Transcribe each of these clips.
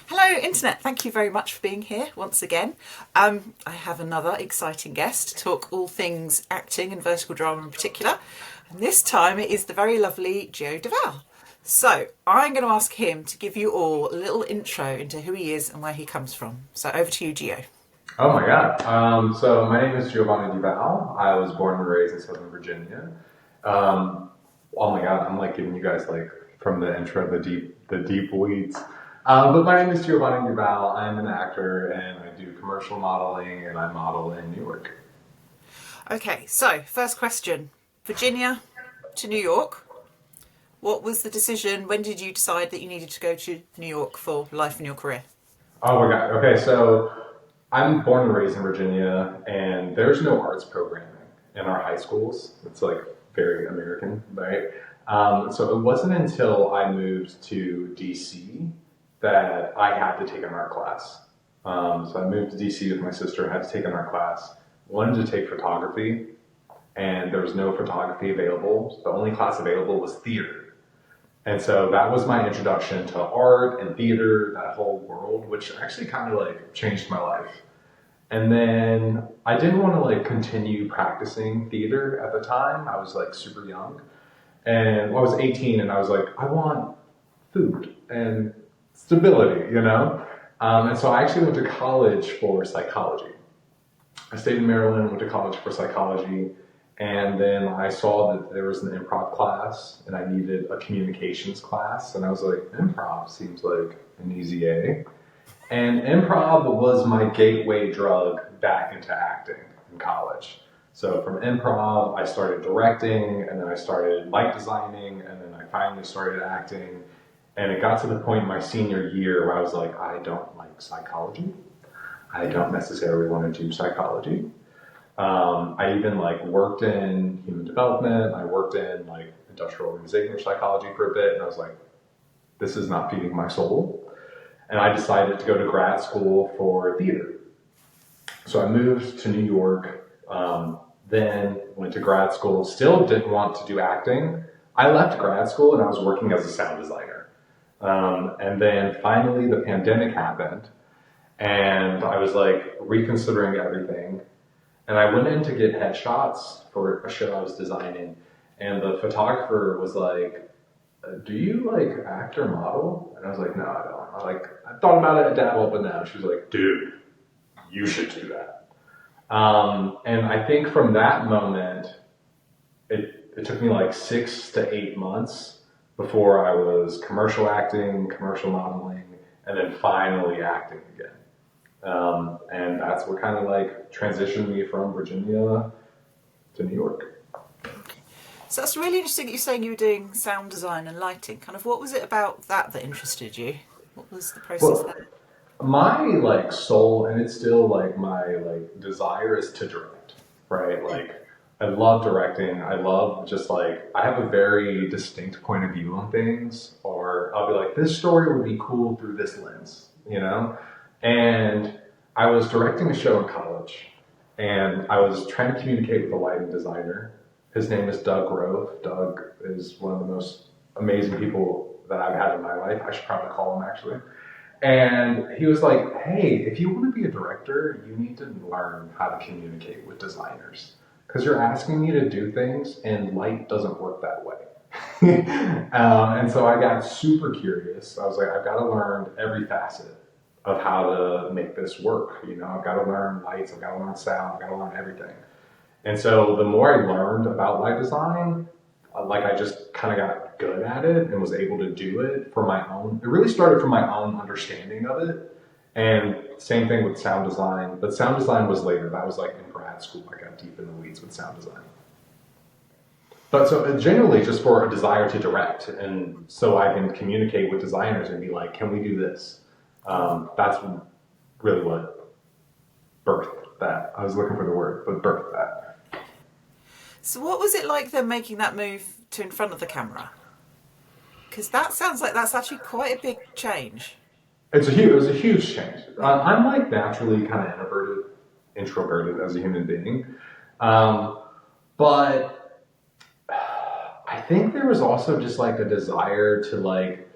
Hello, Internet. Thank you very much for being here once again. I have another exciting guest to talk all things acting and vertical drama in particular. And this time it is the very lovely Gio DeVal. So I'm going to ask him to give you all a little intro into who he is and where he comes from. So over to you, Gio. Oh my God. So my name is Giovanni DeVal. I was born and raised in Southern Virginia. Oh my God, I'm like giving you guys like from the intro the deep weeds. But my name is Giovanni DeVal. I'm an actor and I do commercial modeling and I model in New York. Okay, so first question. Virginia to New York. What was the decision? When did you decide that you needed to go to New York for life in your career? Oh my God. Okay, so I'm born and raised in Virginia and there's no arts programming in our high schools. It's like very American, right? So it wasn't until I moved to DC that I had to take an art class. So I moved to DC with my sister, had to take an art class, wanted to take photography, and there was no photography available. The only class available was theater. And so that was my introduction to art and theater, that whole world, which actually kind of like changed my life. And then I didn't want to like continue practicing theater at the time. I was like super young. And I was 18 and I was like, I want food and stability, you know? And so I actually went to college for psychology. I stayed in Maryland, went to college for psychology, and then I saw that there was an improv class and I needed a communications class. And I was like, improv seems like an easy A. And improv was my gateway drug back into acting in college. So from improv, I started directing, and then I started light designing, and then I finally started acting. And it got to the point in my senior year where I was like, I don't like psychology. I don't necessarily want to do psychology. I even like worked in human development. I worked in like industrial organizational psychology for a bit, and I was like, this is not feeding my soul. And I decided to go to grad school for theater. So I moved to New York, then went to grad school, still didn't want to do acting. I left grad school and I was working as a sound designer. And then finally the pandemic happened and I was like reconsidering everything. And I went in to get headshots for a show I was designing. And the photographer was like, do you like act or model? And I was like, no, I don't. I thought about it, I dabbled, but now. She was like, dude, you should do that. And I think from that moment, it took me like 6 to 8 months before I was commercial acting, commercial modeling, and then finally acting again. And that's what kind of like transitioned me from Virginia to New York. So that's really interesting that you're saying you were doing sound design and lighting. Kind of what was it about that interested you? What was the process Well, there? my like soul, and it's still like my like desire is to direct, right? Like I love directing. I love just like I have a very distinct point of view on things, or I'll be like, this story would be cool through this lens, you know? And I was directing a show in college, and I was trying to communicate with a lighting designer. His name is Doug Grove. Doug is one of the most amazing people that I've had in my life. I should probably call him actually. And he was like, hey, if you want to be a director, you need to learn how to communicate with designers. Because you're asking me to do things, and light doesn't work that way. And so I got super curious. I was like, I've got to learn every facet of how to make this work. You know, I've got to learn lights, I've got to learn sound, I've got to learn everything. And so the more I learned about light design, like I just kind of got good at it and was able to do it for my own. It really started from my own understanding of it. And same thing with sound design, but sound design was later. That was like in grad school. I got deep in the weeds with sound design. But so generally just for a desire to direct, and so I can communicate with designers and be like, can we do this? That's really what birthed that. I was looking for the word, but birthed that. So what was it like then making that move to in front of the camera? Because that sounds like that's actually quite a big change. It was a huge change. I'm like naturally kind of introverted as a human being. But I think there was also just like a desire to like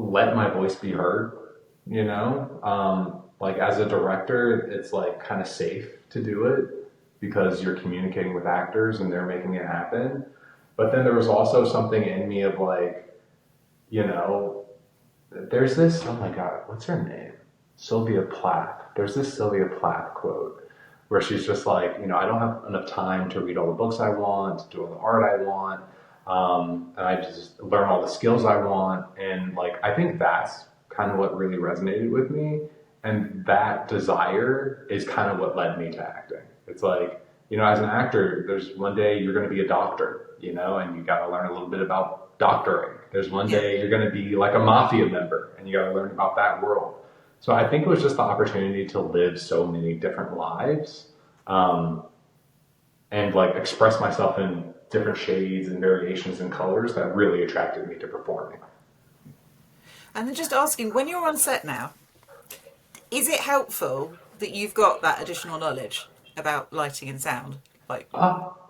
let my voice be heard, you know? Like as a director, it's like kind of safe to do it because you're communicating with actors and they're making it happen. But then there was also something in me of like, you know, there's this, oh my God, what's her name? Sylvia Plath. There's this Sylvia Plath quote where she's just like, you know, I don't have enough time to read all the books I want, to do all the art I want, and I just learn all the skills I want. And like, I think that's kind of what really resonated with me. And that desire is kind of what led me to acting. It's like, you know, as an actor, there's one day you're going to be a doctor, you know, and you got to learn a little bit about doctoring. There's one day you're going to be like a mafia member and you got to learn about that world. So I think it was just the opportunity to live so many different lives, and like express myself in different shades and variations and colors that really attracted me to performing. And then just asking, when you're on set now, is it helpful that you've got that additional knowledge about lighting and sound? Like, do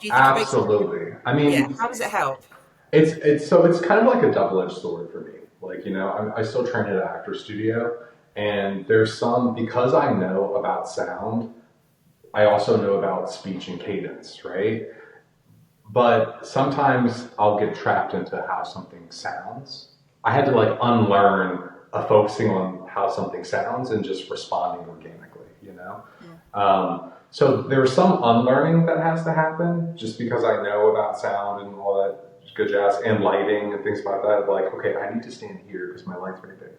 you think Absolutely. I mean, how does it help? it's kind of like a double-edged sword for me. Like, you know, I still train at an actor studio, and there's some, because I know about sound, I also know about speech and cadence, right? But sometimes I'll get trapped into how something sounds. I had to like unlearn focusing on how something sounds and just responding organically, you know? So there's some unlearning that has to happen just because I know about sound and all that good jazz and lighting and things like that. Like, okay, I need to stand here because my light's very big.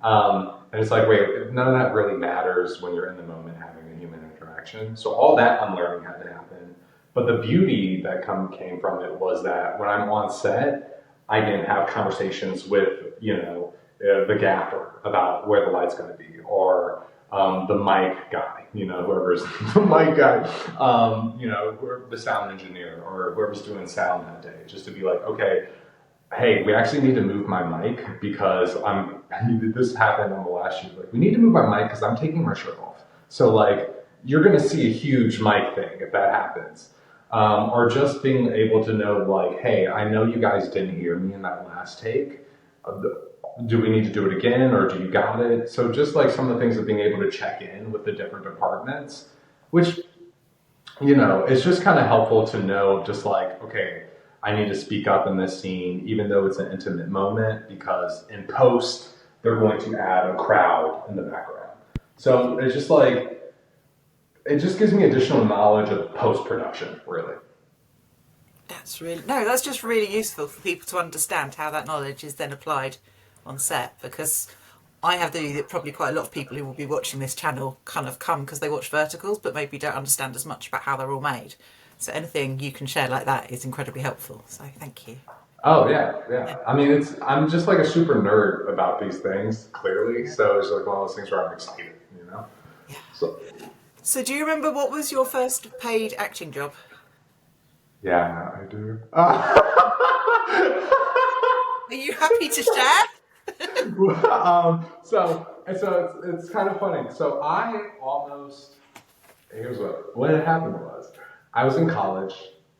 And it's like, wait, none of that really matters when you're in the moment having a human interaction. So all that unlearning had to happen. But the beauty that came from it was that when I'm on set, I can have conversations with, you know, the gaffer about where the light's going to be, or the mic guy, you know, whoever's the mic guy, you know, the sound engineer, or whoever's doing sound that day, just to be like, okay, hey, we actually need to move my mic because this happened on the last shoot. Like, we need to move my mic because I'm taking my shirt off. So like, you're going to see a huge mic thing if that happens. Or just being able to know like, hey, I know you guys didn't hear me in that last take. Do we need to do it again, or do you got it? So just like some of the things of being able to check in with the different departments, which, you know, it's just kind of helpful to know just like, okay, I need to speak up in this scene, even though it's an intimate moment, because in post, they're going to add a crowd in the background. So it's just like, it just gives me additional knowledge of post-production, really. That's just really useful for people to understand how that knowledge is then applied on set, because I have the view that probably quite a lot of people who will be watching this channel kind of come because they watch verticals, but maybe don't understand as much about how they're all made. So anything you can share like that is incredibly helpful. So thank you. Oh yeah. I mean, I'm just like a super nerd about these things, clearly. So it's like one of those things where I'm excited, you know. Yeah. So do you remember what was your first paid acting job? Yeah, I do. Are you happy to share? So it's kind of funny. So here's what had happened was, I was in college,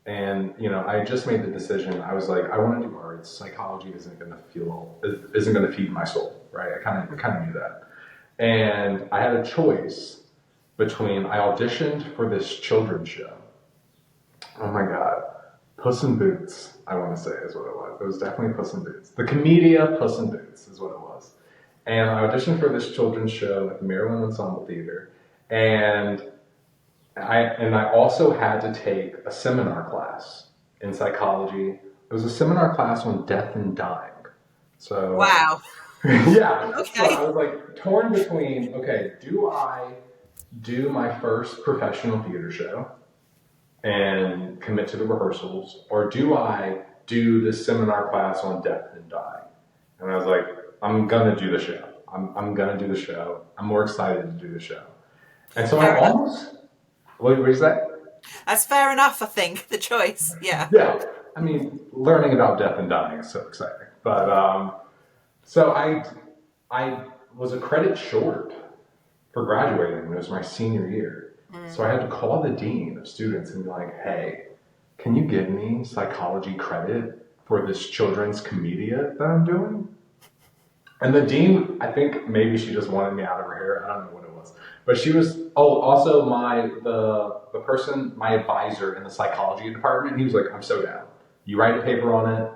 and you know, I just made the decision. I was like, I want to do arts. Psychology isn't going to feed my soul, right? I kind of knew that, and I had a choice between, I auditioned for this children's show. Oh my God. Puss in Boots, I want to say, is what it was. It was definitely Puss in Boots. The Commedia Puss in Boots is what it was. And I auditioned for this children's show at the Maryland Ensemble Theater. And I also had to take a seminar class in psychology. It was a seminar class on death and dying. So wow. Yeah. Okay. So I was like torn between, okay, do I do my first professional theater show and commit to the rehearsals, or do I do this seminar class on death and dying? And I was like, I'm gonna do the show. I'm gonna do the show. I'm more excited to do the show. And so I almost, what is that? That's fair enough, I think, the choice. Yeah. Yeah. I mean, learning about death and dying is so exciting. But so I was a credit short for graduating. It was my senior year. So I had to call the dean of students and be like, hey, can you give me psychology credit for this children's commedia that I'm doing? And the dean, I think maybe she just wanted me out of her hair. I don't know what it was. But she was, oh, also the person, my advisor in the psychology department, he was like, I'm so down. You write a paper on it.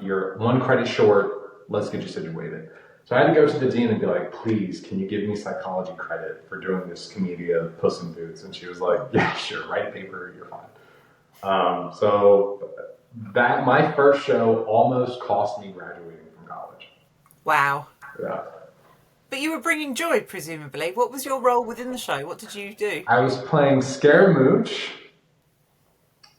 You're one credit short. Let's get you situated. So I had to go to the dean and be like, please, can you give me psychology credit for doing this Commedia Puss in Boots? And she was like, yeah, sure, write a paper, you're fine. So that my first show almost cost me graduating from college. Wow. Yeah. But you were bringing joy, presumably. What was your role within the show? What did you do? I was playing Scaramouche.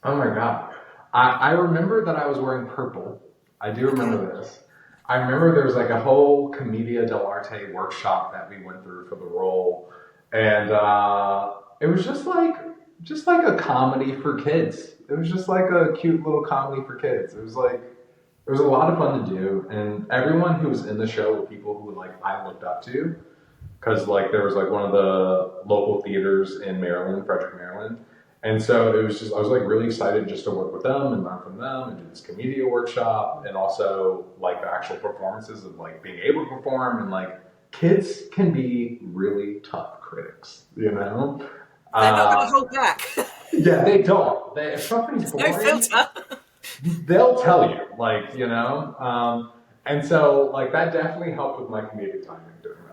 Oh my God. I remember that I was wearing purple. I do remember this. I remember there was like a whole Commedia dell'arte workshop that we went through for the role. And it was just like a comedy for kids. It was just like a cute little comedy for kids. It was a lot of fun to do. And everyone who was in the show were people who like I looked up to. Because like there was like one of the local theaters in Maryland, Frederick, Maryland. And so it was just, I was like really excited just to work with them and learn from them and do this Commedia workshop and also like the actual performances of like being able to perform and like kids can be really tough critics, you know? They're not going to hold back. Yeah, they don't. If something's boring, no filter. They'll tell you, like, you know? And so like that definitely helped with my comedic timing doing that.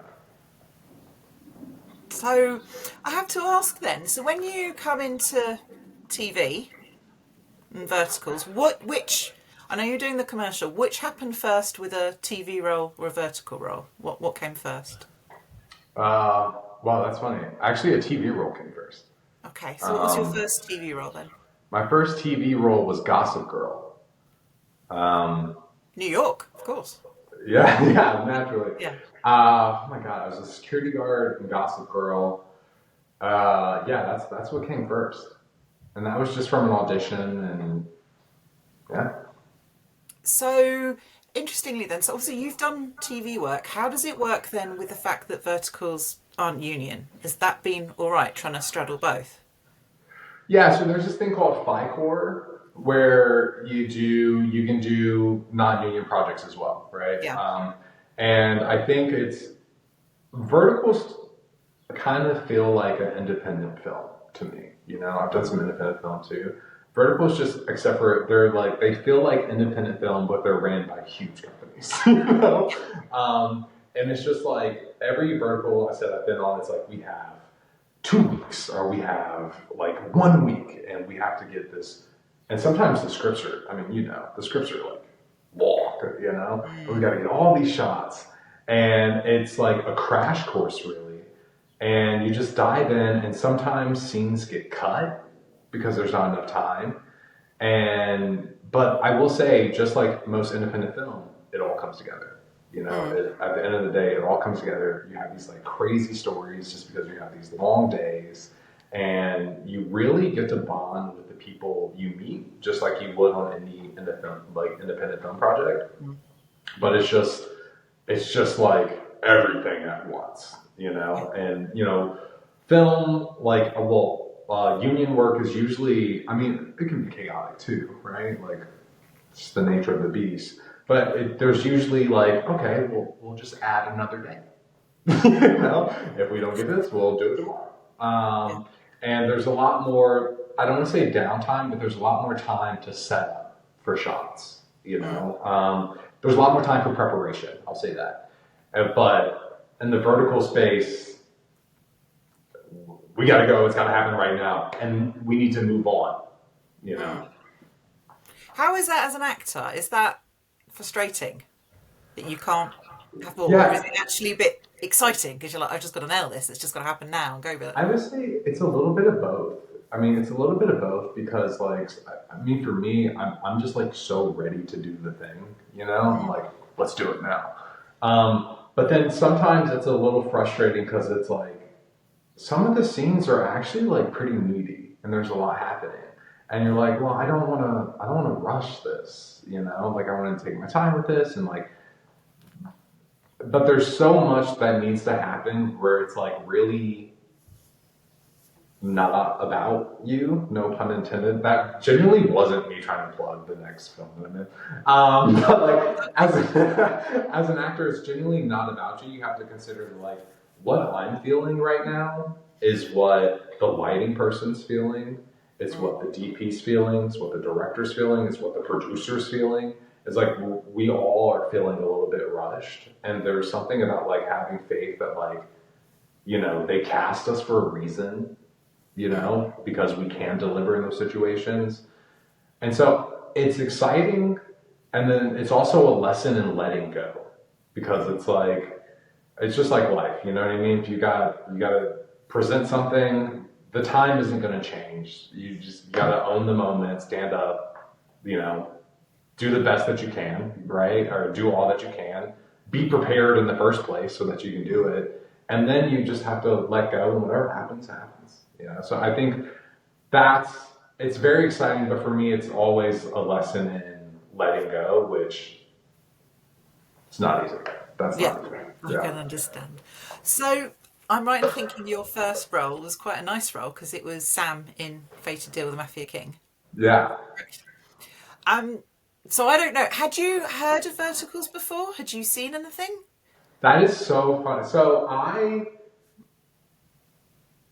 So I have to ask then, so when you come into TV and verticals, which, I know you're doing the commercial, which happened first with a TV role or a vertical role? What came first? Wow, that's funny. Actually, a TV role came first. Okay, so what was your first TV role then? My first TV role was Gossip Girl. New York, of course. Yeah, yeah, naturally. Yeah. Oh my God, I was a security guard in Gossip Girl. Yeah, that's what came first, and that was just from an audition, and yeah. So interestingly, then, so obviously you've done TV work. How does it work then with the fact that verticals aren't union? Has that been all right trying to straddle both? Yeah, so there's this thing called FICOR where you can do non-union projects as well, right? Yeah. And I think verticals kind of feel like an independent film to me. You know, I've done some independent film too. Verticals just, except for they feel like independent film, but they're ran by huge companies. You know, and it's just like every vertical I said I've been on, it's like we have 2 weeks or we have like 1 week, and we have to get this. And sometimes the scripts are, I mean, you know, the scripts are like long, you know, but we got to get all these shots, and it's like a crash course really. And you just dive in, and sometimes scenes get cut because there's not enough time. But I will say, just like most independent film, it all comes together. You know, at the end of the day, it all comes together. You have these like crazy stories just because you have these long days, and you really get to bond with the people you meet, just like you would on any independent film project. But it's just like everything at once, you know. And you know, film union work is usually, I mean, it can be chaotic too, right? Like it's just the nature of the beast. But there's usually like, okay, we'll just add another day. You know, if we don't get this, we'll do it tomorrow. And there's a lot more, I don't want to say downtime, but there's a lot more time to set up for shots, you know. There's a lot more time for preparation, I'll say that. But in the vertical space, we got to go, it's got to happen right now. And we need to move on, you know. How is that as an actor? Is that frustrating that you can't have more? Yeah. Or is it actually a bit exciting because you're like, I've just got to nail this, it's just got to happen now and go with it? I would say it's a little bit of both. I mean, it's a little bit of both because, like, I mean, for me, I'm just like so ready to do the thing, you know. I'm like, let's do it now. But then sometimes it's a little frustrating because it's like some of the scenes are actually like pretty meaty and there's a lot happening, and you're like, well, I don't want to rush this, you know. Like I want to take my time with this, and like, but there's so much that needs to happen where it's like really not about you, no pun intended. That genuinely wasn't me trying to plug the next film that I'm in. But like as an actor, it's genuinely not about you. You have to consider like what I'm feeling right now is what the lighting person's feeling. It's what the DP's feeling. It's what the director's feeling. It's what the producer's feeling. It's like we all are feeling a little bit rushed, and there's something about like having faith that like they cast us for a reason, because we can deliver in those situations. And so it's exciting. And then it's also a lesson in letting go, because it's just like life. You know what I mean? If you got to present something, the time isn't going to change. You got to own the moment, stand up, do the best that you can, right? Or do all that you can. Be prepared in the first place so that you can do it. And then you just have to let go, and whatever happens, happens. So I think it's very exciting, but for me, it's always a lesson in letting go, which it's not easy. That's not easy. I can understand. So I'm right in thinking your first role was quite a nice role because it was Sam in Fated Deal with the Mafia King. Yeah. So I don't know. Had you heard of verticals before? Had you seen anything? That is so fun. So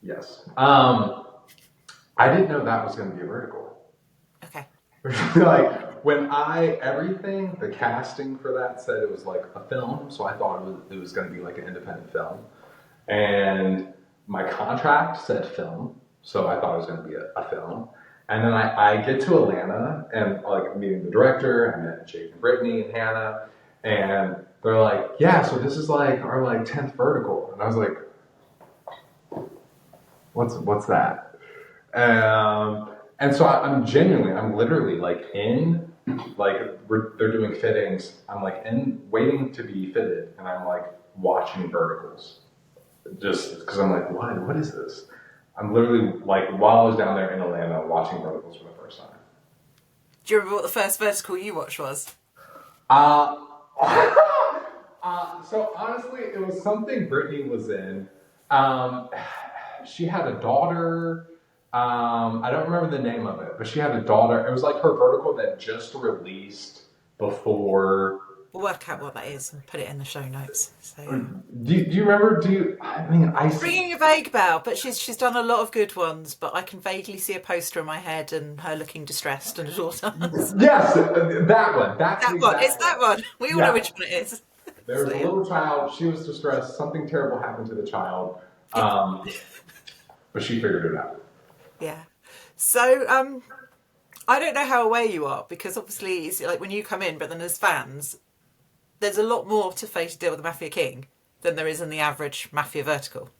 yes. I didn't know that was going to be a vertical. Okay. Like everything, the casting for that said it was like a film, so I thought it was going to be like an independent film. And my contract said film, so I thought it was going to be a film. And then I get to Atlanta and like meeting the director, I met Jake and Brittany and Hannah, and they're like, yeah, so this is like our like 10th vertical. And I was like, what's that? And so I'm literally like they're doing fittings. I'm like waiting to be fitted, and I'm like watching verticals, just because I'm like, what is this? I'm literally like, while I was down there in Atlanta watching verticals for the first time. Do you remember what the first vertical you watched was? So honestly, it was something Brittany was in. She had a daughter. I don't remember the name of it, but she had a daughter. It was like her vertical that just released before. We'll work out what that is and put it in the show notes. So, do you remember? Ringing a vague bell, but she's done a lot of good ones. But I can vaguely see a poster in my head and her looking distressed and a daughter. Yes, that one. It's that one. We all know which one it is. There was a little child. She was distressed. Something terrible happened to the child, but she figured it out. Yeah. So, I don't know how aware you are, because obviously it's like when you come in, but then as fans, there's a lot more to Fated Deal with the Mafia King than there is in the average Mafia vertical.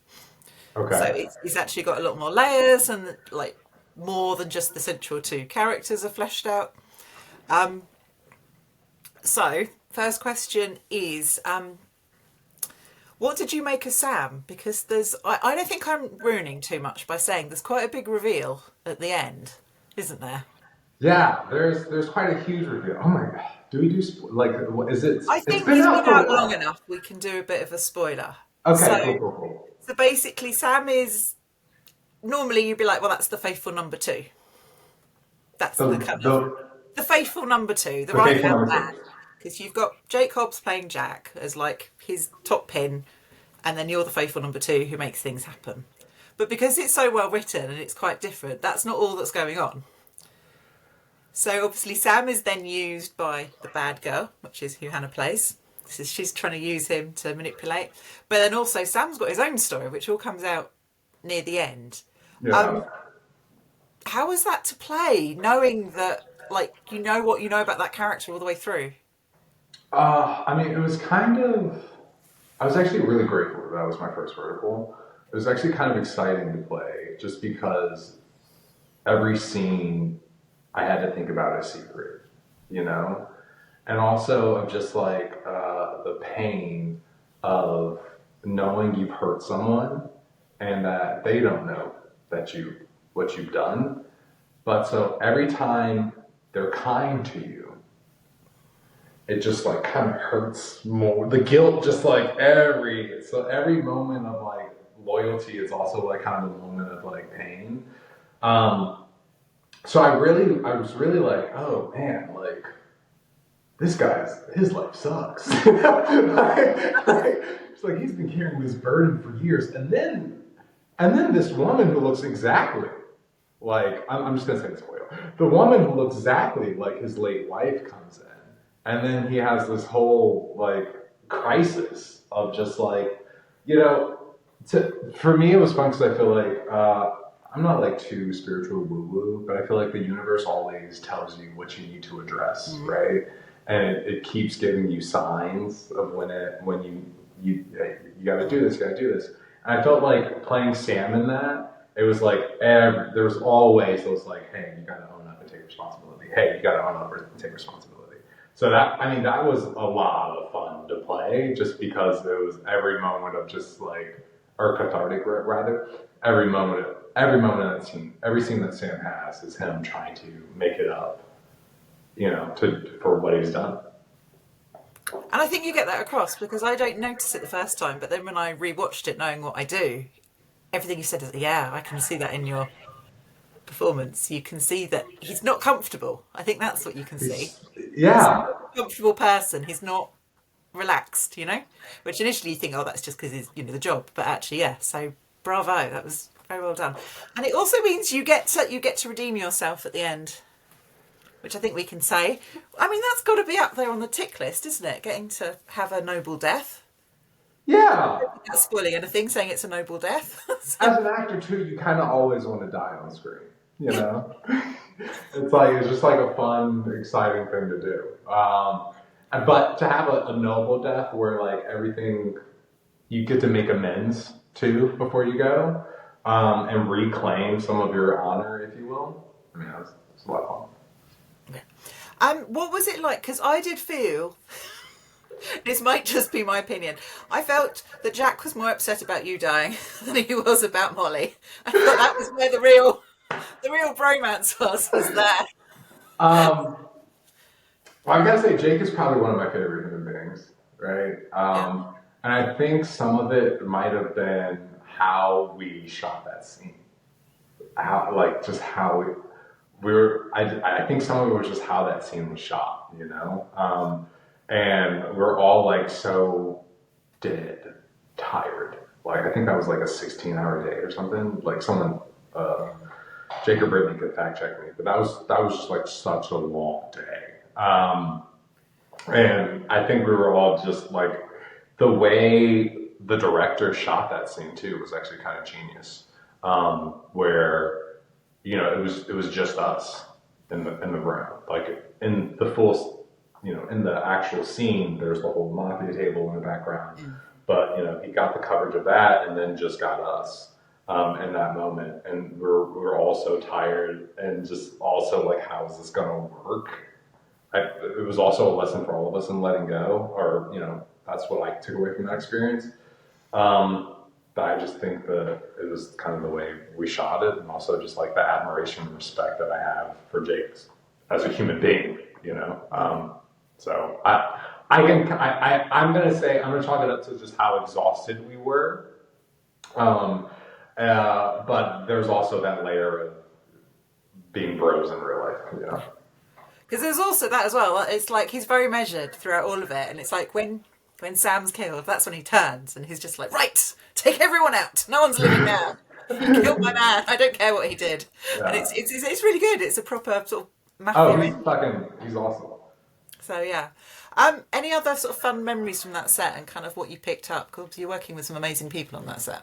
Okay. So it's actually got a lot more layers, and like more than just the central two characters are fleshed out. So first question is, what did you make of Sam? Because I don't think I'm ruining too much by saying there's quite a big reveal at the end, isn't there? Yeah, there's quite a huge reveal. Oh my god. Do we do is it? I think he's been out long enough. We can do a bit of a spoiler. Okay, cool. So basically, Sam is normally you'd be like, well, that's the faithful number two. That's the faithful number two, the right hand man. Because you've got Jake Hobbs playing Jack as like his top pin, and then you're the faithful number two who makes things happen. But because it's so well written and it's quite different, that's not all that's going on. So obviously Sam is then used by the bad girl, which is who Hannah plays. She's trying to use him to manipulate. But then also Sam's got his own story, which all comes out near the end. Yeah. How was that to play, knowing that, like, you know what you know about that character all the way through? It was I was actually really grateful that was my first vertical. It was actually kind of exciting to play, just because every scene I had to think about a secret, and also of just like the pain of knowing you've hurt someone and that they don't know what you've done. But so every time they're kind to you, it just like kind of hurts more. The guilt just like every moment of like loyalty is also like kind of a moment of like pain. So I was really like, oh man, like this his life sucks. It's like he's been carrying this burden for years, and then this woman who looks exactly like I'm just gonna say this for you. The woman who looks exactly like his late wife comes in, and then he has this whole like crisis of just like, you know, for me it was fun because I feel like I'm not like too spiritual woo-woo, but I feel like the universe always tells you what you need to address, right? And it keeps giving you signs of when you got to do this, you got to do this. And I felt like playing Sam in that, it was like there was always those like, hey, you got to own up and take responsibility. Hey, you got to own up and take responsibility. So that was a lot of fun to play, just because it was every moment of just like, or cathartic rather, every moment in that scene, every scene that Sam has is him trying to make it up, you know, for what he's done. And I think you get that across, because I don't notice it the first time, but then when I rewatched it knowing what I do, everything you said is, yeah, I can see that in your performance. You can see that he's not comfortable. I think that's what you can see. Yeah. He's not a comfortable person. He's not relaxed, you know? Which initially you think, oh, that's just because he's, you know, the job. But actually, yeah. So bravo. That was very well done. And it also means you get to redeem yourself at the end, which I think we can say. I mean, that's got to be up there on the tick list, isn't it? Getting to have a noble death. Yeah. Not spoiling anything, saying it's a noble death. As an actor too, you kind of always want to die on screen, you know? It's just like a fun, exciting thing to do. But to have a noble death where like everything, you get to make amends too before you go, and reclaim some of your honor, if you will. I mean, it's a lot of fun. What was it like? Because I did feel, this might just be my opinion, I felt that Jack was more upset about you dying than he was about Molly. I thought that was where the real bromance was there. Well, I gotta say, Jake is probably one of my favorite human beings, right? And I think some of it might have been how we shot that scene. I think some of it was just how that scene was shot, you know? And we're all like so dead, tired. Like, I think that was like a 16-hour day or something. Like someone, Jake or Brittany could fact check me, but that was just like such a long day. And I think we were all just like, the way the director shot that scene too was actually kind of genius. Where, you know, it was just us in the room. Like in the full, you know, in the actual scene, there's the whole Mafia table in the background. But, you know, he got the coverage of that and then just got us in that moment. And we're all so tired, and just also like, how is this gonna work? It was also a lesson for all of us in letting go, or, you know, that's what I took away from that experience. But I just think that it was kind of the way we shot it, and also just like the admiration and respect that I have for Jake as a human being, you know. So I'm gonna chalk it up to just how exhausted we were. But there's also that layer of being bros in real life, you know. Because there's also that as well. It's like he's very measured throughout all of it, and it's like when Sam's killed, that's when he turns and he's just like, right, take everyone out. No one's living now. You killed my man. I don't care what he did. Yeah. And it's really good. It's a proper sort of mafia. He's awesome. So yeah. Any other sort of fun memories from that set and kind of what you picked up? Because you're working with some amazing people on that set.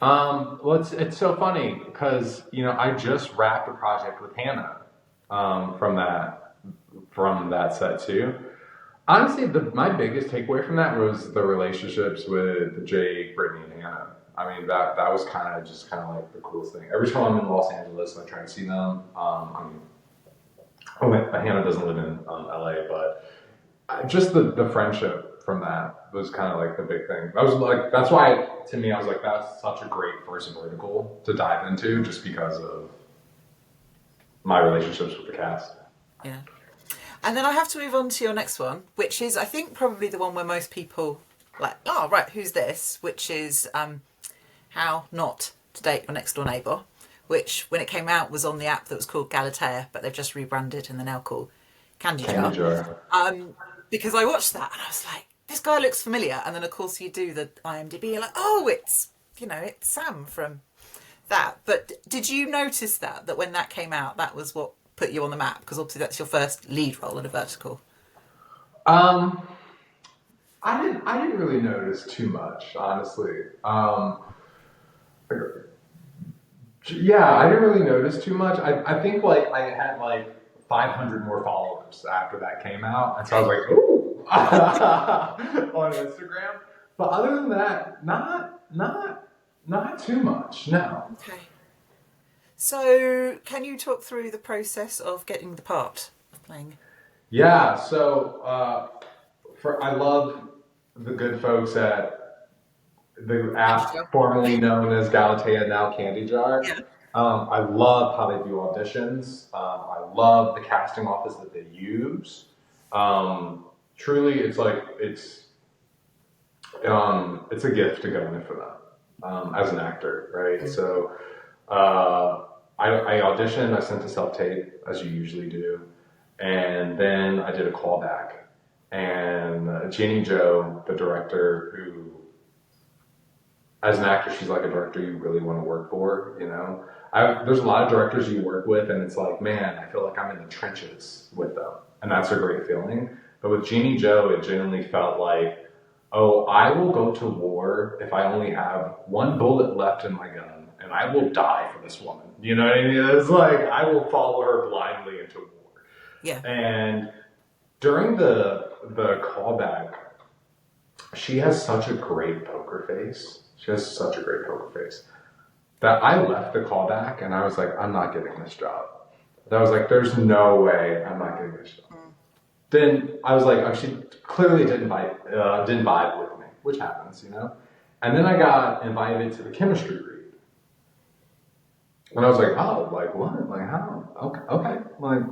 Well, it's so funny because, you know, I just wrapped a project with Hannah from that set too. Honestly, my biggest takeaway from that was the relationships with Jake, Brittany, and Hannah. I mean, that was kind of like the coolest thing. Every time I'm in Los Angeles, I try to see them. Hannah doesn't live in LA, but just the friendship from that was kind of like the big thing. That's why, to me, I was like, that's such a great first vertical to dive into, just because of my relationships with the cast. Yeah. And then I have to move on to your next one, which is, I think, probably the one where most people like, oh, right, who's this? Which is how How Not to Date Your Next Door Neighbour, which when it came out was on the app that was called Galatea, but they've just rebranded and they're now called Candy Candy Jar. jar. Because I watched that and I was like, this guy looks familiar. And then of course you do the IMDb, you're like, oh, it's Sam from that. But did you notice that when that came out, that was what put you on the map? Because obviously that's your first lead role in a vertical. Um, I didn't really notice too much, honestly. Yeah, I didn't really notice too much. I think like I had like 500 more followers after that came out, and so I was like, ooh, on Instagram. But other than that, not too much. No. Okay. So can you talk through the process of getting the part of playing? Yeah. So I love the good folks at the app formerly known as Galatea, now Candy Jar. Yeah. I love how they do auditions. I love the casting office that they use. Truly, it's a gift to go in for them as an actor, right? Mm. So I auditioned. I sent a self tape as you usually do, and then I did a callback. And Ginny Jo, the director, who as an actor, she's like a director you really want to work for, you know? There's a lot of directors you work with, and it's like, man, I feel like I'm in the trenches with them. And that's a great feeling. But with Ginny Jo, it genuinely felt like, oh, I will go to war if I only have one bullet left in my gun, and I will die for this woman. You know what I mean? It's like, I will follow her blindly into war. Yeah. And during the callback, she has such a great poker face. She has such a great poker face that I left the callback and I was like, I'm not getting this job. And I was like, there's no way I'm not getting this job. Then I was like, oh, she clearly didn't vibe with me, which happens, you know? And then I got invited to the chemistry read. And I was like, oh, like what? Like how? Okay. Like,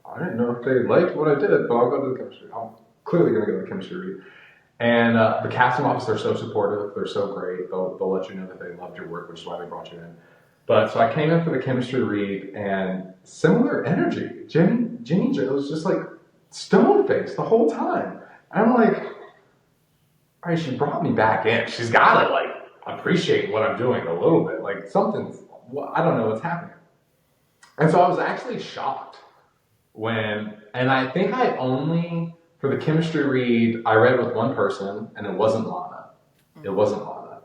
I didn't know if they liked what I did, but I'll go to the chemistry. I'm clearly going to go to the chemistry read. And the casting office, they're so supportive. They're so great. They'll let you know that they loved your work, which is why they brought you in. But so I came in for the chemistry read, and similar energy. Ginny Jo was just like stone-faced the whole time. And I'm like, all right, she brought me back in. She's got to like appreciate what I'm doing a little bit. Like I don't know what's happening. And so I was actually shocked and I think for the chemistry read, I read with one person, and it wasn't Lana. It wasn't Lana.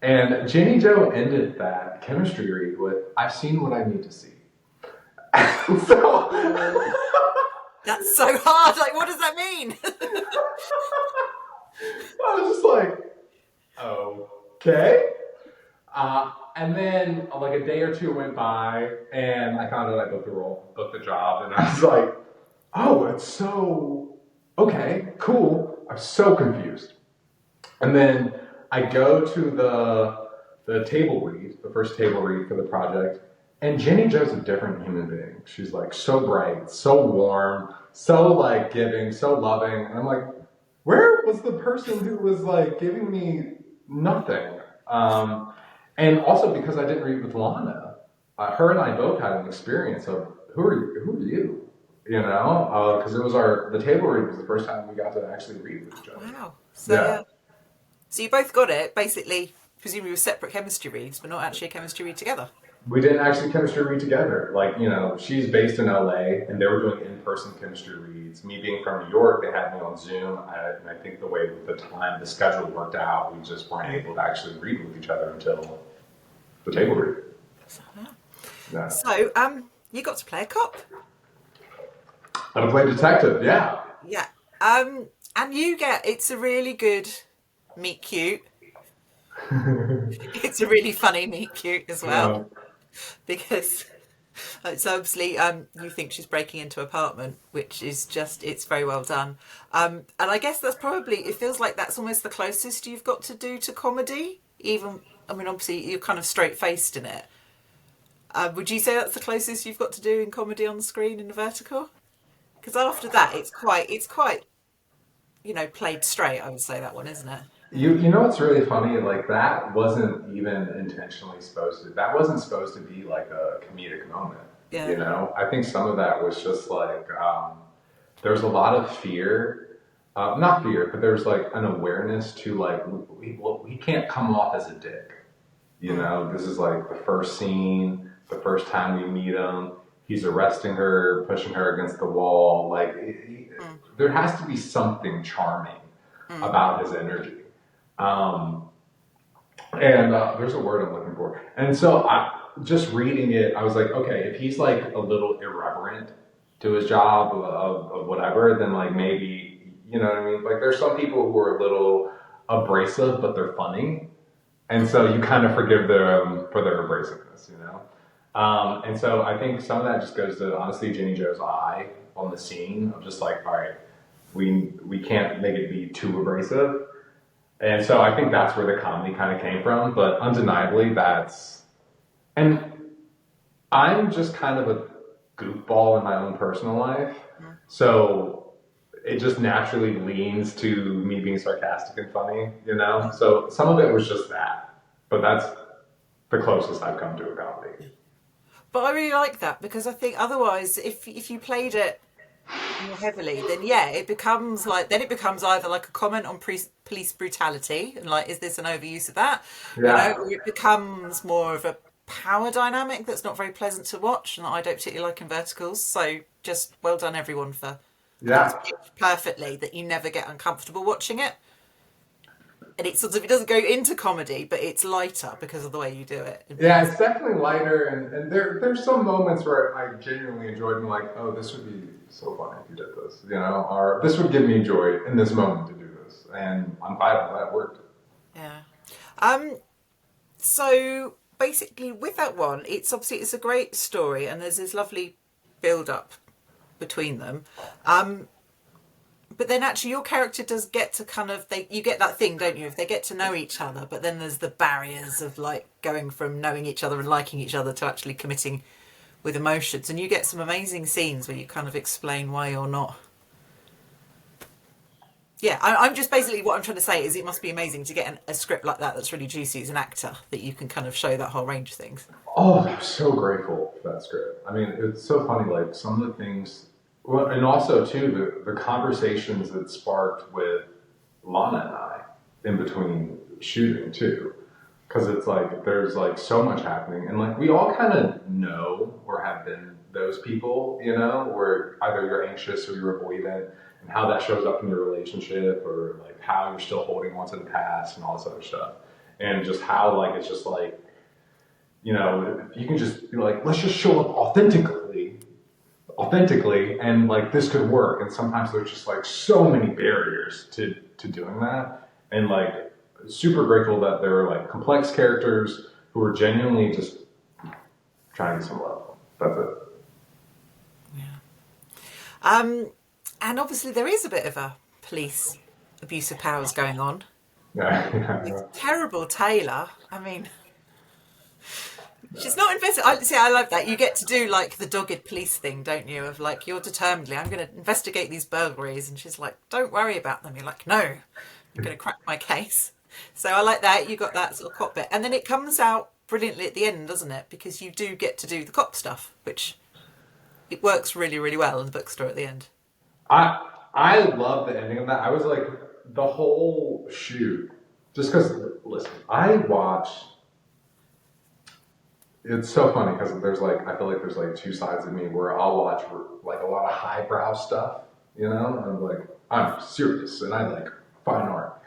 And Ginny Jo ended that chemistry read with, I've seen what I need to see. So That's so hard. Like, what does that mean? I was just like, okay. And then like a day or two went by, and I found out I booked the job, and I was like, oh, it's so, okay, cool. I'm so confused. And then I go to the table read, the first table read for the project, and Ginny Jo's a different human being. She's like so bright, so warm, so like giving, so loving. And I'm like, where was the person who was like giving me nothing? And also because I didn't read with Lana, her and I both had an experience of who are you? You know, because it was the table read was the first time we got to actually read with each other. Wow. So so you both got it, basically, presumably with separate chemistry reads, but not actually a chemistry read together. We didn't actually chemistry read together. Like, you know, she's based in LA, and they were doing in-person chemistry reads. Me being from New York, they had me on Zoom, and I think the way the schedule worked out, we just weren't able to actually read with each other until the table read. Yeah. So, you got to play a cop. I play detective, yeah. Yeah. And it's a really good meet cute. It's a really funny meet cute as well. Yeah. Because so obviously you think she's breaking into an apartment, which is it's very well done. And I guess that's probably, it feels like that's almost the closest you've got to do to comedy. Even, I mean, obviously you're kind of straight-faced in it. Would you say that's the closest you've got to do in comedy on the screen in the vertical? Because after that, it's quite, you know, played straight, I would say, that one, isn't it? You know what's really funny? Like that wasn't even intentionally supposed to. That wasn't supposed to be like a comedic moment. Yeah. You know, I think some of that was just like there's a lot of fear, not fear, but there's like an awareness to like we can't come off as a dick. You Mm, know, this is like the first scene, the first time we meet him. He's arresting her, pushing her against the wall. Like, mm, there has to be something charming mm. about his energy. Um, and there's a word I'm looking for. And so, just reading it, I was like, okay, if he's like a little irreverent to his job of whatever, then like maybe, you know what I mean? Like, there's some people who are a little abrasive, but they're funny. And so you kind of forgive them for their abrasiveness, you know? And so I think some of that just goes to honestly Jenny Joe's eye on the scene of just like, all right, we can't make it be too abrasive. And so I think that's where the comedy kind of came from. But undeniably, and I'm just kind of a goofball in my own personal life. Mm. So it just naturally leans to me being sarcastic and funny, you know? So some of it was just that. But that's the closest I've come to a comedy. But I really like that because I think otherwise, if you played it more heavily, then yeah, it becomes either like a comment on police brutality and like, is this an overuse of that? You know, Yeah. or it becomes more of a power dynamic that's not very pleasant to watch and that I don't particularly like in verticals. So just well done everyone for. I think it's Yeah. pitched perfectly that you never get uncomfortable watching it. And it's sort of, it doesn't go into comedy, but it's lighter because of the way you do it. Yeah, it's definitely lighter, and there's some moments where I genuinely enjoyed being like, oh, this would be so funny if you did this, you know, or this would give me joy in this moment to do this, and Untitled, that worked. Yeah. Um, so basically with that one, it's a great story and there's this lovely build up between them. But then actually your character does get to kind of you get that thing, don't you? If they get to know each other, but then there's the barriers of like going from knowing each other and liking each other to actually committing with emotions. And you get some amazing scenes where you kind of explain why you're not. Yeah, I'm just basically what I'm trying to say is it must be amazing to get a script like that that's really juicy as an actor that you can kind of show that whole range of things. Oh, I'm so grateful for that script. I mean, it's so funny, like some of the things, well, and also too the conversations that sparked with Lana and I in between shooting too, because it's like there's like so much happening, and like we all kind of know or have been those people, you know, where either you're anxious or you're avoidant, and how that shows up in your relationship, or like how you're still holding on to the past and all this other stuff, and just how like it's just like, you know, you can just be like, let's just show up authentically, and like this could work. And sometimes there's just like so many barriers to doing that, and like super grateful that there are like complex characters who are genuinely just trying to get some love. That's it. Yeah. Um, and obviously there is a bit of a police abuse of powers going on. Yeah. With terrible Taylor. I mean, she's not invested. I love that. You get to do like the dogged police thing, don't you? Of like, you're determinedly, I'm going to investigate these burglaries. And she's like, don't worry about them. You're like, no, you're going to crack my case. So I like that. You got that sort of cop bit. And then it comes out brilliantly at the end, doesn't it? Because you do get to do the cop stuff, which it works really, really well in the bookstore at the end. I love the ending of that. I was like the whole shoot, just because. Listen, I watch. It's so funny because there's like I feel like there's like two sides of me where I'll watch like a lot of highbrow stuff, you know, and I'm like I'm serious and I like fine art.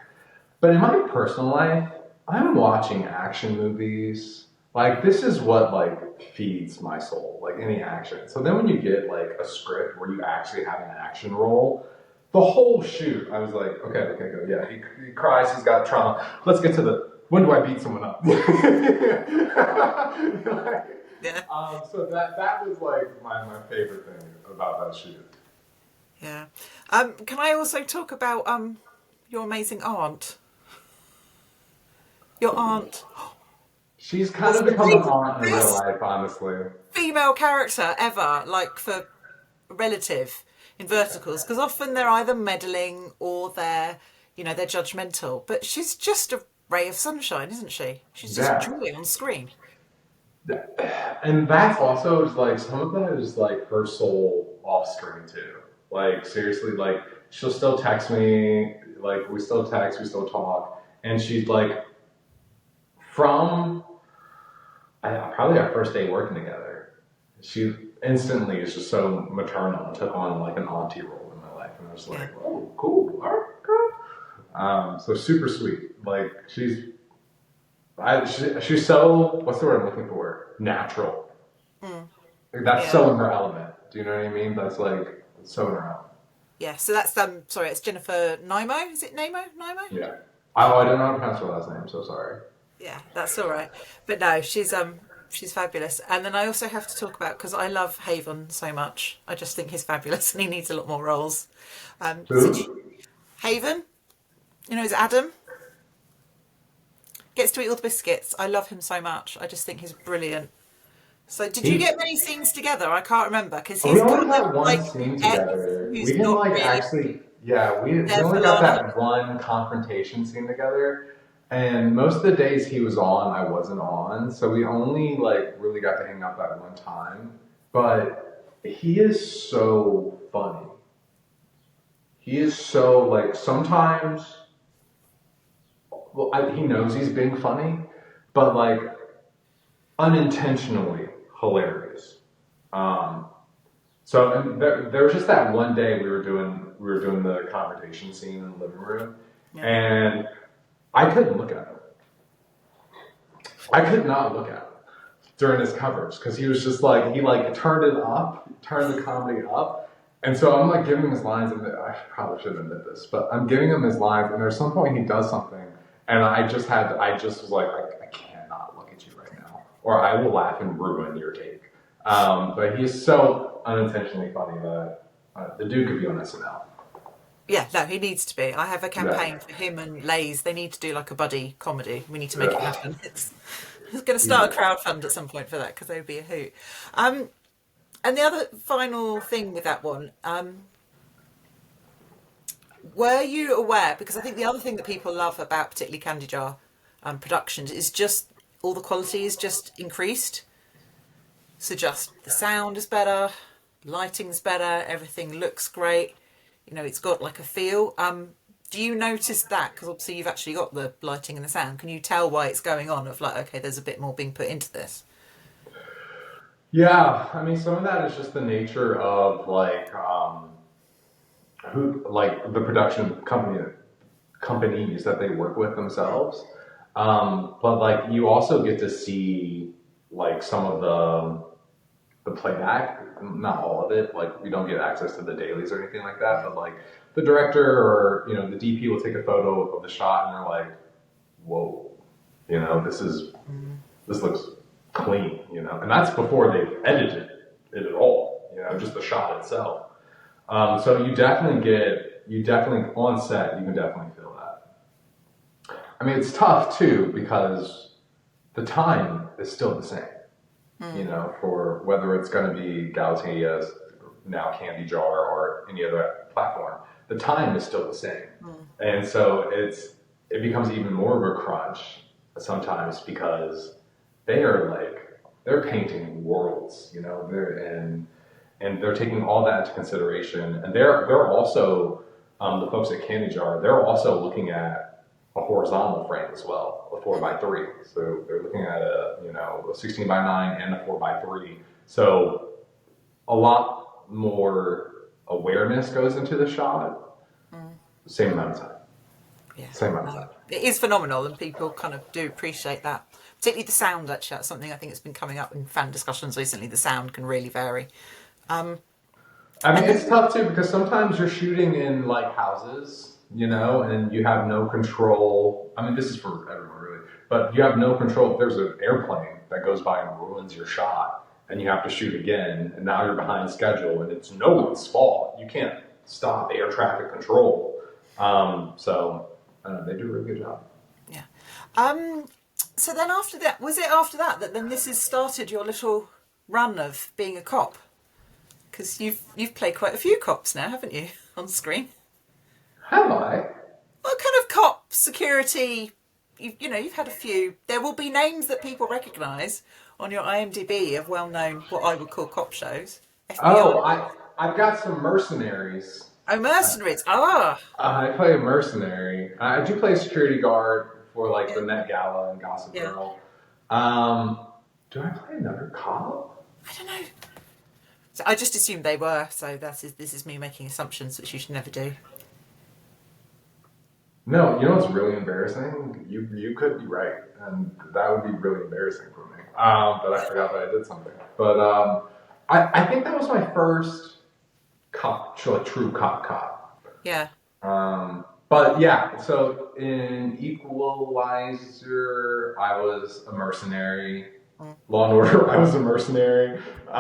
But in my personal life, I'm watching action movies. Like this is what like feeds my soul, like any action. So then when you get like a script where you actually have an action role, the whole shoot, I was like, okay, go. Yeah, he cries, he's got trauma. Let's get to the when do I beat someone up? Yeah. So that was like my favorite thing about that shoot. Yeah. Can I also talk about your amazing aunt? Your aunt She's kind was of the become an aunt in real best life, honestly. female character ever, like for relative in verticals, because often they're either meddling or they're, they're judgmental. But she's just a ray of sunshine, isn't she? She's just Yeah. joy on screen. And that's also like some of that is like her soul off screen too. Like seriously, like she'll still text me, like we still text, we still talk, and she's like from probably our first day working together, she instantly is just so maternal and took on like an auntie role in my life, and I was Yeah. like, oh, cool, all right, girl. So super sweet. Like she's so, what's the word I'm looking for? Natural. Like, that's Yeah. so in her element. Do you know what I mean? That's like so in her element. Yeah. So that's sorry, it's Jennifer Nimo. Is it Nemo? Nimo? Yeah. Oh, I don't know how to pronounce her last name. So sorry. Yeah, that's all right. But no, she's fabulous. And then I also have to talk about, because I love Haven so much. I just think he's fabulous and he needs a lot more roles. Who? Haven, is Adam. Gets to eat all the biscuits. I love him so much. I just think he's brilliant. So, did you He. get many scenes together? I can't remember because We he's only kind of got one like scene ex together. We who's didn't not like really actually. Yeah, we there for only got Lana. that one confrontation scene together. And most of the days he was on, I wasn't on. So we only like really got to hang out that one time. But he is so funny. He is so like sometimes. Well, he knows he's being funny, but like unintentionally hilarious. Um, so and there was just that one day we were doing the confrontation scene in the living room, Yeah. and I couldn't look at him. I could not look at him during his covers because he was just like he like turned it up, turned the comedy up, and so I'm like giving him his lines, and I probably shouldn't admit this, but I'm giving him his lines, and there's some point he does something, and I just was like I cannot look at you right now, or I will laugh and ruin your take. But he's so unintentionally funny that the dude could be on SNL. Yeah, no, he needs to be. I have a Yeah. campaign for him and Lays. They need to do like a buddy comedy. We need to make it Ugh. happen. It's going to start a crowdfund at some point for that because they would be a hoot. And the other final thing with that one, were you aware? Because I think the other thing that people love about particularly Candy Jar productions is just all the quality is just increased. So just the sound is better, lighting's better, everything looks great. It's got like a feel. Do you notice that? Because obviously you've actually got the lighting and the sound. Can you tell why it's going on? Of like, okay, there's a bit more being put into this. Yeah, I mean, some of that is just the nature of like who like the production companies that they work with themselves. But like you also get to see like some of the playback, not all of it. Like we don't get access to the dailies or anything like that. But like the director or the DP will take a photo of the shot and they're like, "Whoa, this looks clean," and that's before they've edited it at all. Just the shot itself. So you definitely on set, you can definitely feel that. I mean, it's tough too because the time is still the same. For whether it's going to be Galatea, now Candy Jar, or any other platform, the time is still the same, and so it becomes even more of a crunch sometimes because they're painting worlds, and they're taking all that into consideration, and they're also the folks at Candy Jar. They're also looking at a horizontal frame as well, a 4x3. So they're looking at a 16:9 and a 4x3. So a lot more awareness goes into the shot. Same amount of time. Yeah, Same amount of no, time. it is phenomenal, and people kind of do appreciate that. Particularly the sound, actually, that's something I think that's been coming up in fan discussions recently. The sound can really vary. I mean, And it's then, tough too because sometimes you're shooting in like houses, and you have no control. I mean, this is for everyone really, but you have no control. If there's an airplane that goes by and ruins your shot, and you have to shoot again, and now you're behind schedule, and it's no one's fault. You can't stop air traffic control. So I don't know, they do a really good job. yeah. So then after that, was it after that that then this has started your little run of being a cop? Because you've played quite a few cops now, haven't you, on screen? Have I? What kind of cop security? You've had a few. There will be names that people recognise on your IMDb of well-known, what I would call cop shows. FBI. Oh, I've got some mercenaries. Oh, mercenaries. Ah. I play a mercenary. I do play a security guard for like Yeah. the Met Gala and Gossip Yeah. Girl. Do I play another cop? I don't know. So I just assumed they were. So this is me making assumptions, which you should never do. No, you know what's really embarrassing? You could be right, and that would be really embarrassing for me. That I forgot that I did something. But I think that was my first cop, true cop. Yeah. But yeah, so in Equalizer, I was a mercenary. Law and Order, I was a mercenary. And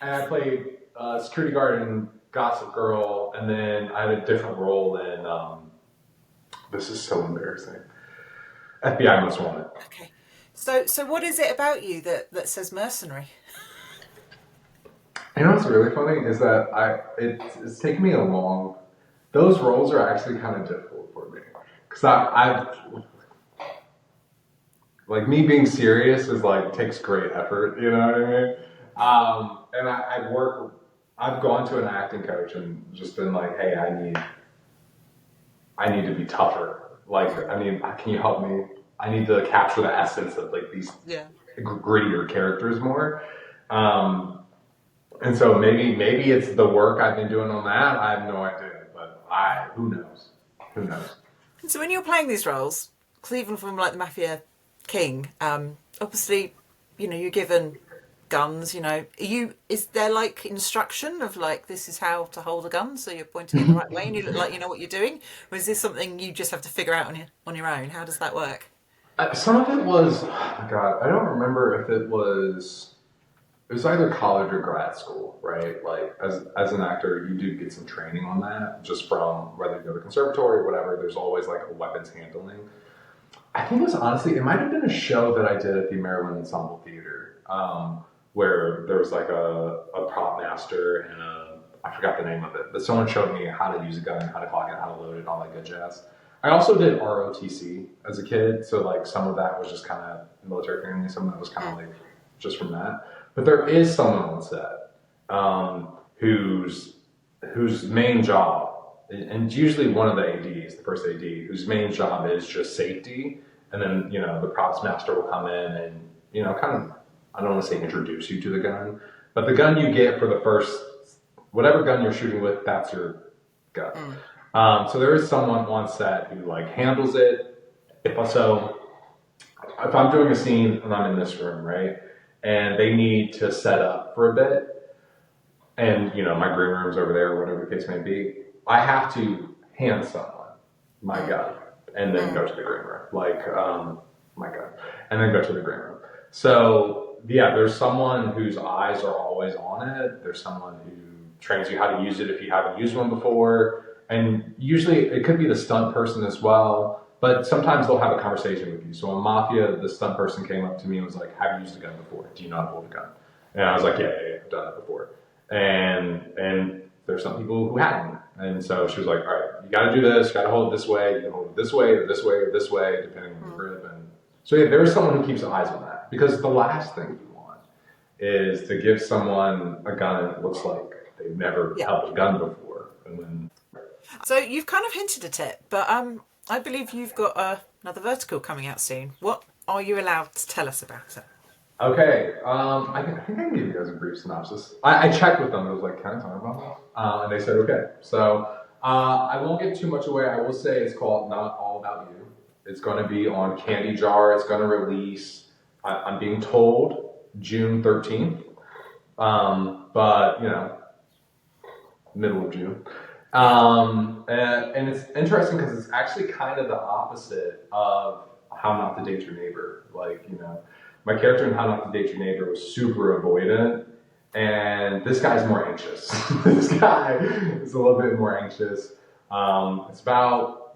I played security guard in Gossip Girl, and then I had a different role in, this is so embarrassing, FBI Most Wanted. Okay. So what is it about you that says mercenary? You know what's really funny is that it's taken me those roles are actually kind of difficult for me. Because I've, like me being serious is like, takes great effort, you know what I mean? And I've gone to an acting coach and just been like, hey, I need to be tougher. Like, can you help me? I need to capture the essence of like these grittier characters more. And so maybe it's the work I've been doing on that. I have no idea, but who knows? Who knows? So when you're playing these roles, because even from like the Mafia King, obviously, you're given guns. Is there like instruction of like this is how to hold a gun, so you're pointing in the right way and you look like you know what you're doing, or is this something you just have to figure out on your own? How does that work? Some of it was, oh my God, I don't remember if it was either college or grad school, right? Like as an actor, you do get some training on that, just from whether you go to conservatory or whatever. There's always like a weapons handling. I think it might have been a show that I did at the Maryland Ensemble Theater, where there was like a prop master and I forgot the name of it, but someone showed me how to use a gun, how to clock it, how to load it, all that good jazz. I also did ROTC as a kid, so like some of that was just kind of military training, some of that was kind of like just from that. But there is someone on set whose main job, and usually one of the ADs, the first AD, whose main job is just safety, and then the props master will come in and kind of, I don't want to say introduce you to the gun, but the gun you get for the first, whatever gun you're shooting with, that's your gun. So there is someone on set who like handles it. If I'm doing a scene and I'm in this room, right? And they need to set up for a bit, and my green room's over there, whatever the case may be, I have to hand someone my gun and then go to the green room, like my gun, and then go to the green room. So yeah, there's someone whose eyes are always on it. There's someone who trains you how to use it if you haven't used one before, and usually it could be the stunt person as well. But sometimes they'll have a conversation with you. So in Mafia, the stunt person came up to me and was like, have you used a gun before? Do you know how to hold a gun? And I was like, yeah, I've done that before. And there's some people who hadn't. And so she was like, all right, you got to do this, you got to hold it this way, you can hold it this way or this way or this way, depending on the grip. And so yeah, there's someone who keeps eyes on that. Because the last thing you want is to give someone a gun that looks like they've never held a gun before. And then... So you've kind of hinted at it, but I believe you've got another vertical coming out soon. What are you allowed to tell us about it? Okay, I think I can give you guys a brief synopsis. I checked with them. I was like, can I talk about this? And they said, okay. So I won't give too much away. I will say it's called Not All About You. It's going to be on Candy Jar. It's going to release, I'm being told, June 13th. But, middle of June. And it's interesting because it's actually kind of the opposite of How Not to Date Your Neighbor. Like, my character in How Not to Date Your Neighbor was super avoidant, and this guy's more anxious. This guy is a little bit more anxious. It's about,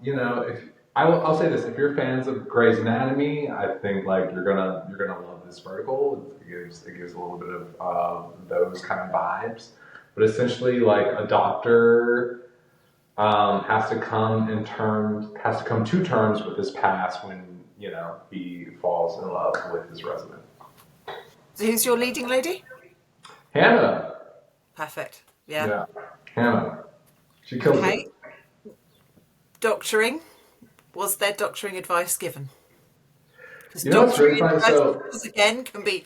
I'll say this: if you're fans of Grey's Anatomy, I think like you're gonna love this vertical. It gives a little bit of those kind of vibes. But essentially, like a doctor has to come to terms with his past when he falls in love with his resident. So who's your leading lady? Hannah. Perfect. Yeah. Yeah, Hannah. She kills Okay. it. Doctoring. Was there doctoring advice given? Because It's really doctoring funny. So, advice, again, can be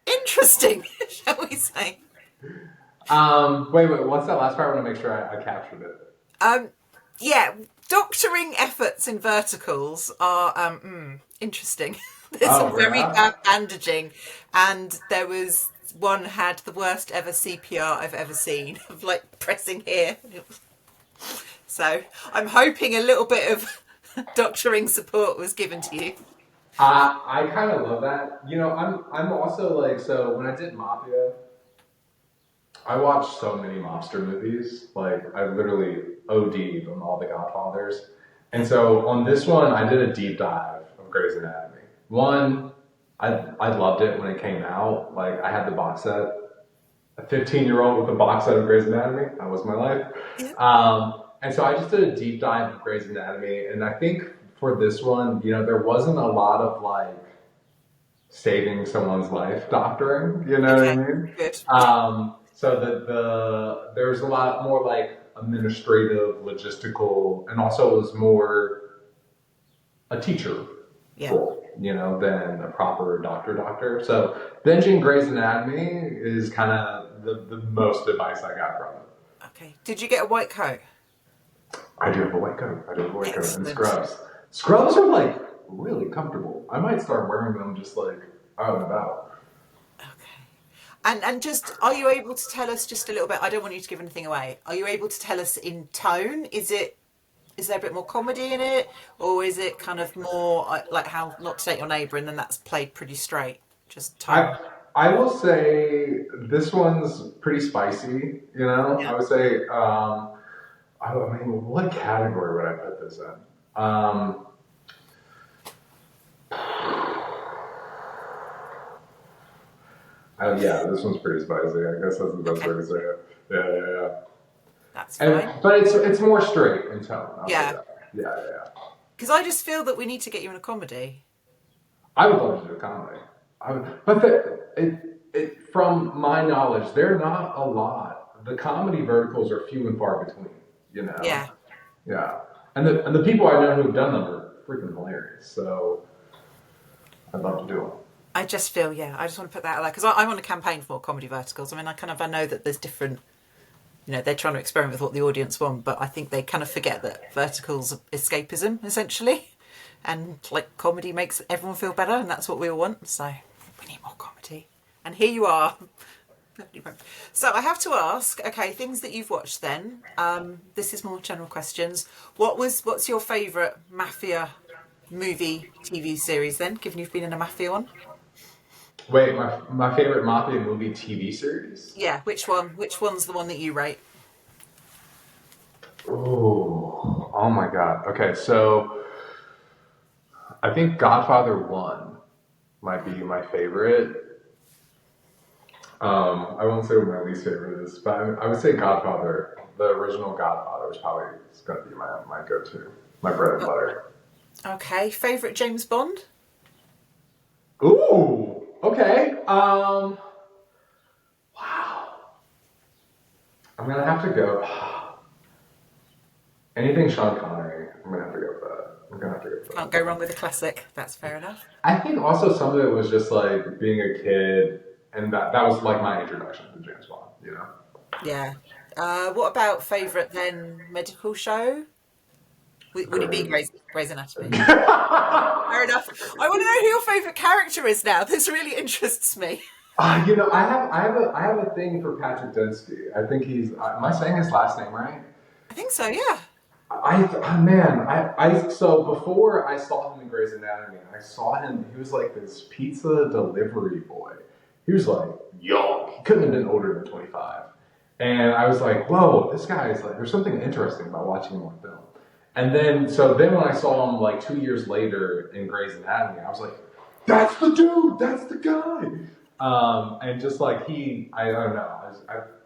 interesting, shall we say. wait. What's that last part? I want to make sure I captured it. Yeah, doctoring efforts in verticals are interesting. There's some very Yeah. bad bandaging, and there was one had the worst ever CPR I've ever seen of like pressing here. So I'm hoping a little bit of doctoring support was given to you. I kind of love that. I'm also like, so when I did Mafia, I watched so many mobster movies. Like, I literally OD'd on all the Godfathers. And so on this one, I did a deep dive of Grey's Anatomy. One, I loved it when it came out. Like, I had the box set. A 15-year-old with a box set of Grey's Anatomy. That was my life. Yeah. And so I just did a deep dive of Grey's Anatomy. And I think for this one, there wasn't a lot of, like, saving someone's life doctoring. You know what I mean? Good. So there's a lot more like administrative, logistical, and also it was more a teacher role, than a proper doctor. So binging Grey's Anatomy is kind of the most advice I got from it. Okay. Did you get a white coat? I do have a white coat. And Excellent. scrubs. Scrubs are like really comfortable. I might start wearing them just like out and about. Okay. And just, are you able to tell us just a little bit? I don't want you to give anything away. Are you able to tell us in tone? Is there a bit more comedy in it, or is it kind of more like How Not to Date Your Neighbour, and then that's played pretty straight? Just tone. I will say this one's pretty spicy. Yeah. I would say. I mean, what category would I put this in? Yeah, this one's pretty spicy. I guess that's the best way to say it. Yeah. That's fine. But it's more straight in tone. I'll say Yeah. that. Yeah. Because I just feel that we need to get you in a comedy. I would love to do a comedy. From my knowledge, they're not a lot. The comedy verticals are few and far between. Yeah. Yeah. And the people I know who've done them are freaking hilarious. So I'd love to do them. I just feel, I just want to put that out there because I'm on a campaign for more comedy verticals. I mean, I know that there's different, they're trying to experiment with what the audience want, but I think they kind of forget that verticals are escapism, essentially. And like comedy makes everyone feel better, and that's what we all want. So we need more comedy. And here you are. So I have to ask, okay, things that you've watched then. This is more general questions. What's your favourite Mafia movie, TV series then, given you've been in a Mafia one? Wait, my favorite Mafia movie TV series? Yeah, which one? Which one's the one that you rate? Oh my God. Okay, so I think Godfather 1 might be my favorite. I won't say what my least favorite is, but I would say Godfather, the original Godfather, is probably going to be my go-to, my bread and butter. Okay, favourite James Bond? Ooh, okay. Wow. I'm going to have to go. Anything Sean Connery, I'm going to have to go for that. Can't go wrong with a classic. That's fair enough. I think also some of it was just like being a kid, and that was like my introduction to James Bond, Yeah. What about favourite then medical show? Would it be Grey's Anatomy? Fair enough. I want to know who your favourite character is now. This really interests me. I have a thing for Patrick Dempsey. I think he's. Am I saying his last name right? I think so. Yeah. So before I saw him in Grey's Anatomy, I saw him. He was like this pizza delivery boy. He was like young. He couldn't have been older than 25. And I was like, whoa, this guy is like. There's something interesting about watching him on film. And then when I saw him like 2 years later in Grey's Anatomy, I was like, that's the dude. That's the guy. And just like I don't know,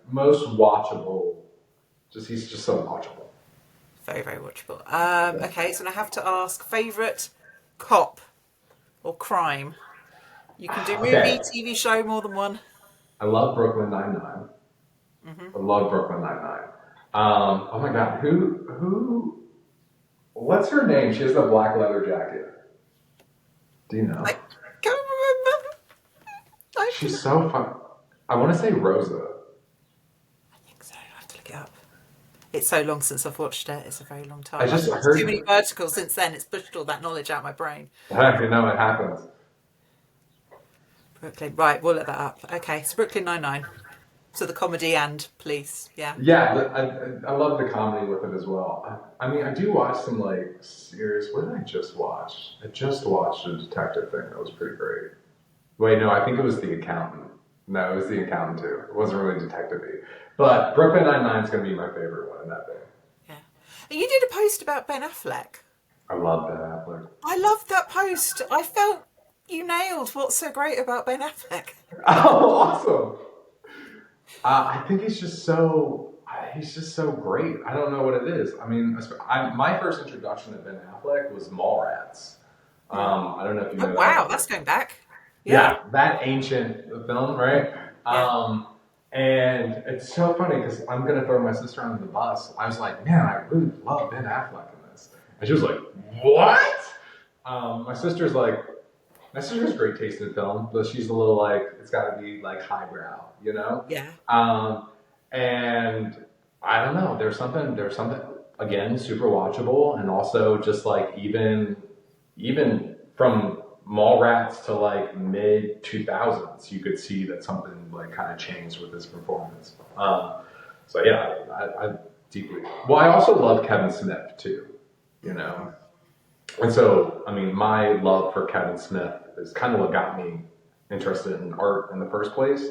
most watchable. He's just so watchable. Very, very watchable. Okay, so I have to ask, favourite cop or crime? You can do movie, Okay, TV show, more than one. I love Brooklyn Nine-Nine. I love Brooklyn Nine-Nine. Oh my God, what's her name? She has the black leather jacket. Do you know? I can't remember. She's so fun. I want to say Rosa. I think so. I have to look it up. It's so long since I've watched it. It's a very long time. I I've just watched too many heard. verticals since then. It's pushed all that knowledge out of my brain. You know, it happens. Brooklyn. Right, we'll look that up. Okay, so Brooklyn Nine-Nine. So the comedy and police, yeah. Yeah, I love the comedy with it as well. I mean, I do watch some like series. What did I just watch? I just watched a detective thing that was pretty great. Wait, no, I think it was The Accountant. No, it was The Accountant too. It wasn't really detective-y. But Brooklyn Nine-Nine is going to be my favorite one in that thing. Yeah. And you did a post about Ben Affleck. I love Ben Affleck. I loved that post. I felt you nailed what's so great about Ben Affleck. Oh, awesome! I think he's just so great. I don't know what it is. I mean, my first introduction to Ben Affleck was Mallrats. I don't know if you know Oh, that. wow, that's going back. Yeah, that ancient film, right? Yeah. And it's so funny because I'm gonna throw my sister under the bus. I was like, man, I really love Ben Affleck in this, and she was like, what? My sister's great taste in film, but she's a little like it's got to be like highbrow, you know. Yeah. And I don't know. There's something again super watchable, and also just like even from Mallrats to like mid 2000s, you could see that something like kind of changed with his performance. So yeah, I deeply. Well, I also love Kevin Smith too, you know. And so, I mean, my love for Kevin Smith is kind of what got me interested in art in the first place.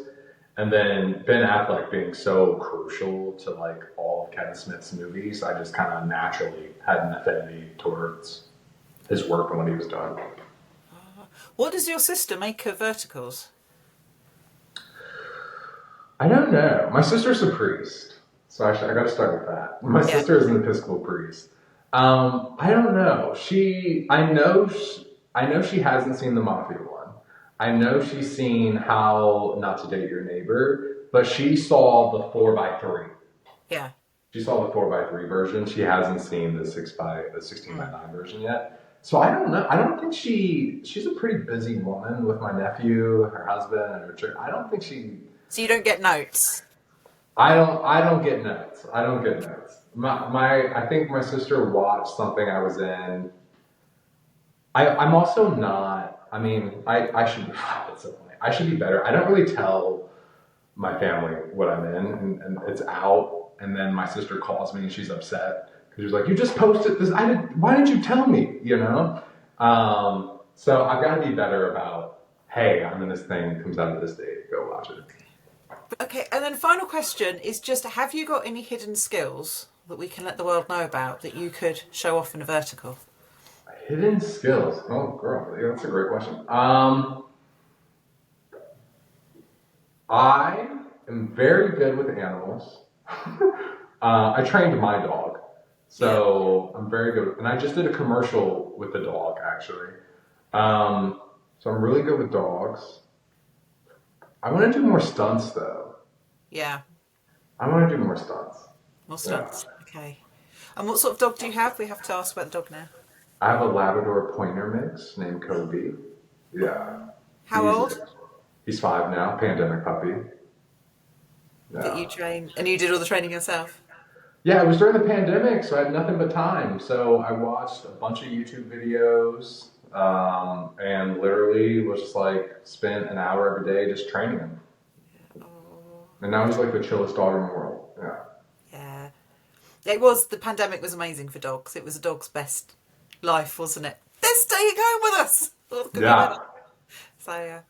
And then Ben Affleck being so crucial to like all of Kevin Smith's movies, I just kind of naturally had an affinity towards his work and what he was doing. What does your sister make of verticals? I don't know. My sister's a priest, so I got to start with that. My sister is an Episcopal priest. I don't know. I know she hasn't seen the Mafia one. I know she's seen How Not to Date Your Neighbor, but she saw the 4x3. Yeah. She saw the 4x3 version. She hasn't seen the 16x9 version yet. So I don't know. I don't think she's a pretty busy woman with my nephew, her husband, and her church. I don't think she. So you don't get notes? I don't get notes. I don't get notes. I think my sister watched something I was in. I'm also not. I mean, I should. It's so funny. I should be better. I don't really tell my family what I'm in, and it's out. And then my sister calls me and she's upset because she's like, "You just posted this. Why didn't you tell me?" You know. So I've got to be better about. Hey, I'm in this thing. Comes out of this date. Go watch it. Okay, and then final question is just, have you got any hidden skills that we can let the world know about that you could show off in a vertical? Hidden skills. Oh, girl, yeah, that's a great question. I am very good with animals. I trained my dog, so I'm very good. And I just did a commercial with the dog, actually. So I'm really good with dogs. I want to do more stunts, though. Yeah. I want to do more stunts. More stunts. Yeah. Okay. And what sort of dog do you have? We have to ask about the dog now. I have a Labrador Pointer mix named Kobe. Yeah. How old? He's 5 now, pandemic puppy. Yeah. That you train, and you did all the training yourself? Yeah, it was during the pandemic, so I had nothing but time. So I watched a bunch of YouTube videos, and literally was just like spent an hour every day just training him. Oh. And now he's like the chillest dog in the world. Yeah. Yeah. The pandemic was amazing for dogs. It was a dog's best life, wasn't it? They're staying home with us. Yeah. So yeah.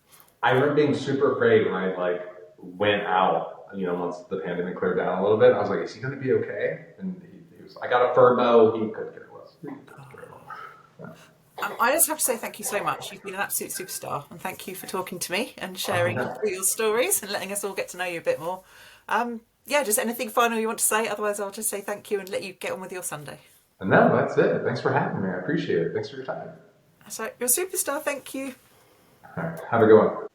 I remember being super afraid when I like went out, once the pandemic cleared down a little bit. I was like, is he going to be okay? And he was, I got a furbo, he couldn't get close. I just have to say thank you so much. You've been an absolute superstar, and thank you for talking to me and sharing your stories and letting us all get to know you a bit more. Just anything final you want to say? Otherwise, I'll just say thank you and let you get on with your Sunday. No, that's it. Thanks for having me. I appreciate it. Thanks for your time. So you're a superstar. Thank you. All right. Have a good one.